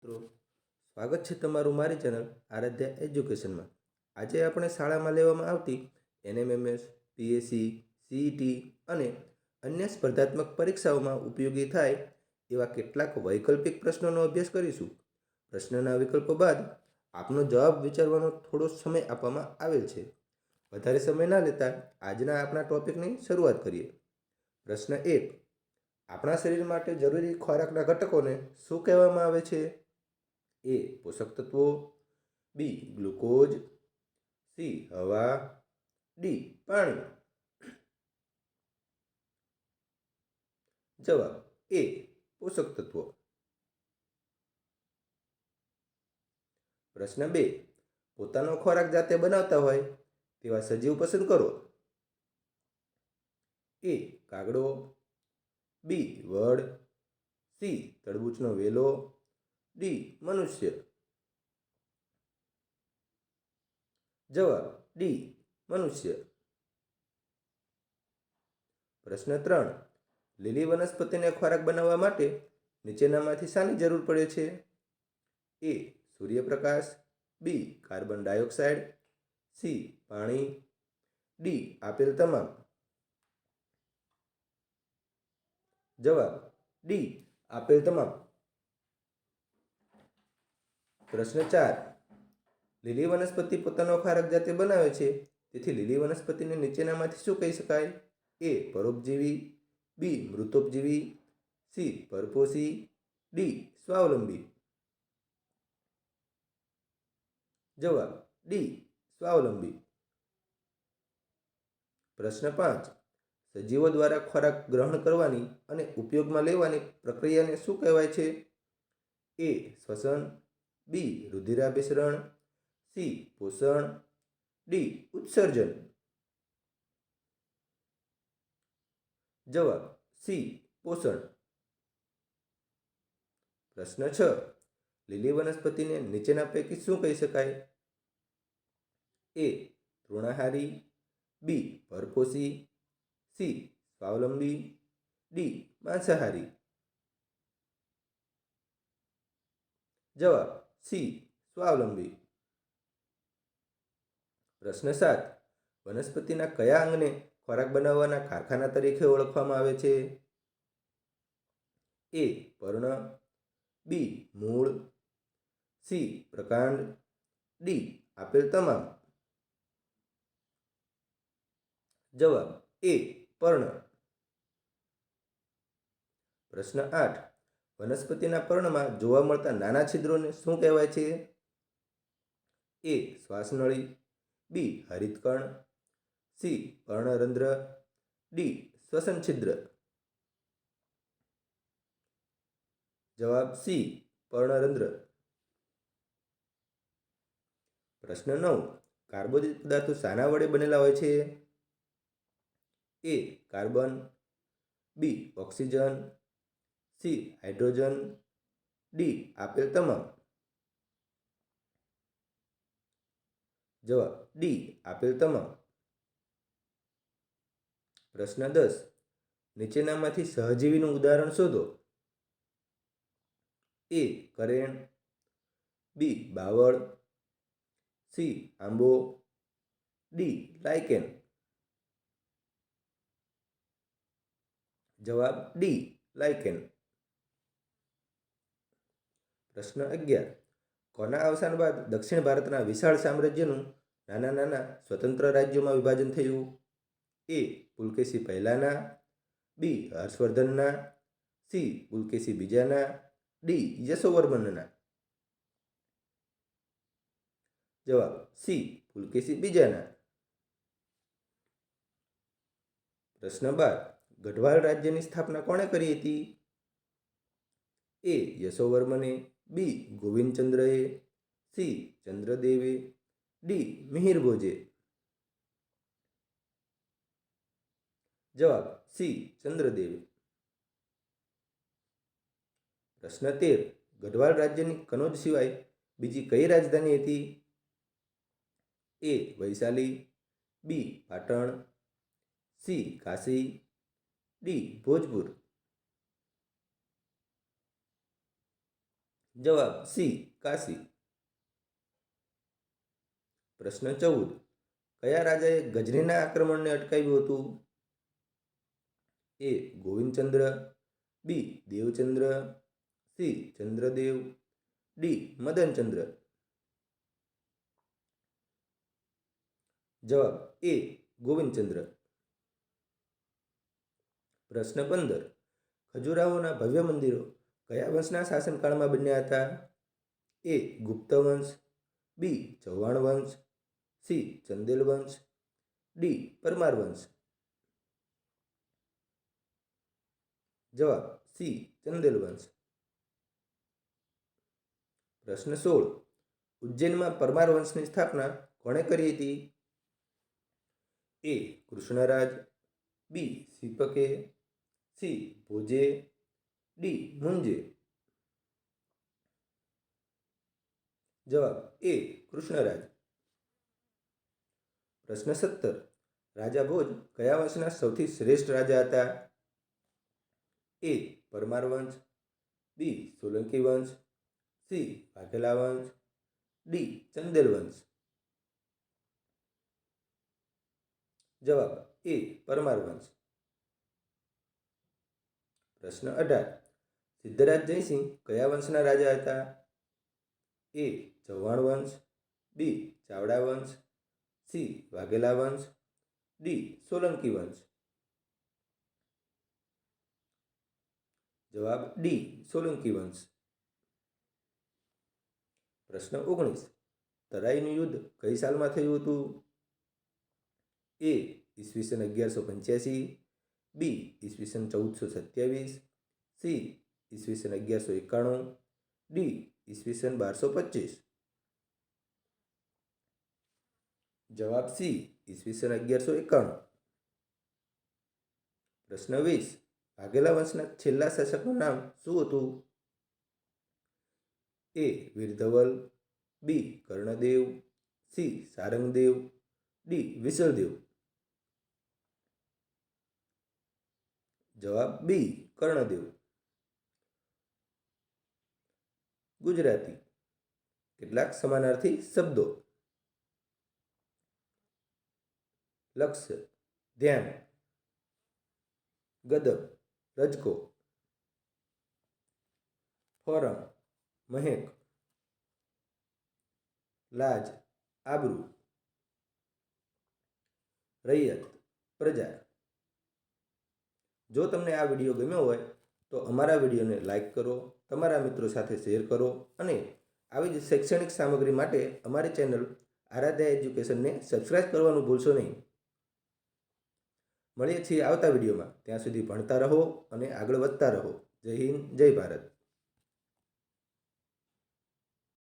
મિત્રો, સ્વાગત છે તમારું મારી ચેનલ આરાધ્યા એજ્યુકેશનમાં. આજે આપણે શાળામાં લેવામાં આવતી એનએમએમએસ, પીએસસી, સીઈટી અને અન્ય સ્પર્ધાત્મક પરીક્ષાઓમાં ઉપયોગી થાય એવા કેટલાક વૈકલ્પિક પ્રશ્નોનો અભ્યાસ કરીશું. પ્રશ્નના વિકલ્પો બાદ આપનો જવાબ વિચારવાનો થોડો સમય આપવામાં આવેલ છે. વધારે સમય ના લેતા આજના આપણા ટોપિકની શરૂઆત કરીએ. પ્રશ્ન 1. આપણા શરીર માટે જરૂરી ખોરાકના ઘટકોને શું કહેવામાં આવે છે? એ. પોષક તત્વો, બી. Glucose, C. હવા, ડી. પાણી. જવાબ એ. પોષક તત્વો. પ્રશ્ન 2. પોતાનો ખોરાક જાતે બનાવતા હોય તેવા સજીવ પસંદ કરો. એ. કાગડો, બી. વડ, સી. તરબૂચનો વેલો, ડી. મનુષ્ય. જવાબ ડી. મનુષ્ય. પ્રશ્ન 3. લીલી વનસ્પતિને ખોરાક બનાવવા માટે નીચેનામાંથી શાની જરૂર પડે છે? એ. સૂર્યપ્રકાશ, બી. Carbon dioxide, C. પાણી, ડી. આપેલ તમામ. જવાબ ડી. આપેલ તમામ. પ્રશ્ન 4. લીલી વનસ્પતિ પોતાનો ખોરાક જાતે બનાવે છે, તેથી લીલી વનસ્પતિને નીચેનામાંથી શું કહી શકાય? એ. પરોપજીવી, બી. મૃતોપજીવી, સી. પરપોષી, ડી. સ્વાવલંબી. જવાબ ડી. સ્વાવલંબી. પ્રશ્ન 5. સજીવો દ્વારા ખોરાક ગ્રહણ કરવાની અને ઉપયોગમાં લેવાની પ્રક્રિયાને શું કહેવાય છે? એ. શ્વસન, બી. રુધિરાભિસરણ, સી. પોષણ, ડી. ઉત્સર્જન. જવાબ સી. પોષણ. પ્રશ્ન 6. લીલી વનસ્પતિને નીચેના પૈકી શું કહી શકાય? એ. તૃણાહારી, બી. પરપોષી, સી. સ્વાવલંબી, ડી. માંસાહારી. જવાબ સી. સ્વાવલંબી. પ્રશ્ન 7. વનસ્પતિના કયા અંગને ખોરાક બનાવવાના કારખાના તરીકે ઓળખવામાં આવે છે? એ. પર્ણ, બી. મૂળ, સી. પ્રકાંડ, ડી. આપેલ તમામ. જવાબ એ. પર્ણ. પ્રશ્ન 8. વનસ્પતિના પર્ણમાં જોવા મળતા નાના છિદ્રોને શું કહેવાય છે? એ. શ્વાસનળી, બી. હરિતકણ, સી. પર્ણરંધ્ર, ડી. શ્વસન છિદ્ર. જવાબ સી. પર્ણરંધ્ર. પ્રશ્ન 9. કાર્બોદિત પદાર્થો શાના વડે બનેલા હોય છે? A. Carbon, B. Oxygen, C. Hydrogen, D. આપેલ તમામ. જવાબ ડી. આપેલ તમામ. પ્રશ્ન 10. નીચેનામાંથી સહજીવીનું ઉદાહરણ શોધો. એ. કરેણ, બી. બાવળ, સી. આંબો, ડી. લાઇકેન. જવાબ ડી. લાઇકેન. પ્રશ્ન 11. કોના અવસાન બાદ દક્ષિણ ભારતના વિશાળ સામ્રાજ્યનું નાના નાના સ્વતંત્ર રાજ્યોમાં વિભાજન થયું? એ. પુલકેશી પહેલાના, બી. હર્ષવર્ધનના, સી. પુલકેશી બીજાના, ડી. યશોવર્મનના. જવાબ સી. પુલકેશી બીજાના. પ્રશ્ન 12. ગઢવાલ રાજ્યની સ્થાપના કોણે કરી હતી? એ. યશોવર્મને, બી. ગોવિંદચંદ્રએ, સી. ચંદ્રદેવે, ડી. મિહિરભોજે. જવાબ સી. ચંદ્રદેવે. પ્રશ્ન 13. ગઢવાલ રાજ્યની કનોજ સિવાય બીજી કઈ રાજધાની હતી? એ. વૈશાલી, બી. પાટણ, સી. કાશી, ડી. ભોજપુર. જવાબ સી કાશી. પ્રશ્ન 14. કયા રાજાએ ગજનીના આક્રમણને અટકાવ્યું હતું? એ ગોવિંદચંદ્ર, બી દેવચંદ્ર, સી ચંદ્રદેવ, ડી મદનચંદ્ર. જવાબ એ ગોવિંદચંદ્ર. પ્રશ્ન 15. ખજુરાહોના ભવ્ય મંદિરો કયા વંશના શાસનકાળમાં બન્યા હતા? એ ગુપ્ત વંશ, બી ચૌહાણ વંશ, સી ચંદેલ વંશ, ડી પરમાર વંશ. જવાબ સી ચંદેલ વંશ. પ્રશ્ન 16. ઉજ્જૈનમાં પરમાર વંશની સ્થાપના કોણે કરી હતી? એ કૃષ્ણરાજ, બી શિપકે, સી ભોજે, ડી મુંજે. જવાબ એ કૃષ્ણરાજ. પ્રશ્ન 17. રાજા ભોજ કયા વંશના સૌથી શ્રેષ્ઠ રાજા હતા? એ પરમાર વંશ, બી સોલંકી વંશ, સી વાઘેલા વંશ, ડી ચંદેલ વંશ. જવાબ એ પરમાર વંશ. પ્રશ્ન 18. સિદ્ધરાજ જયસિંહ કયા વંશના રાજા હતા? એ ચૌહાણ વંશ, બી ચાવડા વંશ, સી વાઘેલા વંશ, ડી સોલંકી વંશ. જવાબ ડી સોલંકી વંશ. પ્રશ્ન 19. તરાઈનું યુદ્ધ કઈ સાલમાં થયું હતું? એ ઈસવીસન 1185, બી ઈસવીસન 1427, સી ઈસવીસન 1191, ડી ઈસવીસન 1225. જવાબ સી ઈસવીસન 1191. પ્રશ્ન 20. વાઘેલા વંશના છેલ્લા શાસકનું નામ શું હતું? એ વીરધવલ, બી કર્ણદેવ, સી સારંગદેવ, ડી વિસલદેવ. જવાબ બી કર્ણદેવ. ગુજરાતી. કેટલાક સમાનાર્થી શબ્દો. લક્ષ્ય, ધ્યાન, ગદબ, રજકો, ફોરમ, મહેક, લાજ, આબરૂ, રૈયત, પ્રજા. જો તમને આ વિડીયો ગમ્યો હોય તો અમારા વિડીયોને લાઈક કરો, તમારા મિત્રો સાથે શેર કરો અને આવી જ શૈક્ષણિક સામગ્રી માટે અમારી ચેનલ આરાધ્યા એજ્યુકેશનને સબસ્ક્રાઈબ કરવાનું ભૂલશો નહીં. મળીએ છીએ આવતા વિડીયોમાં. ત્યાં સુધી ભણતા રહો અને આગળ વધતા રહો. જય હિન્દ, જય ભારત.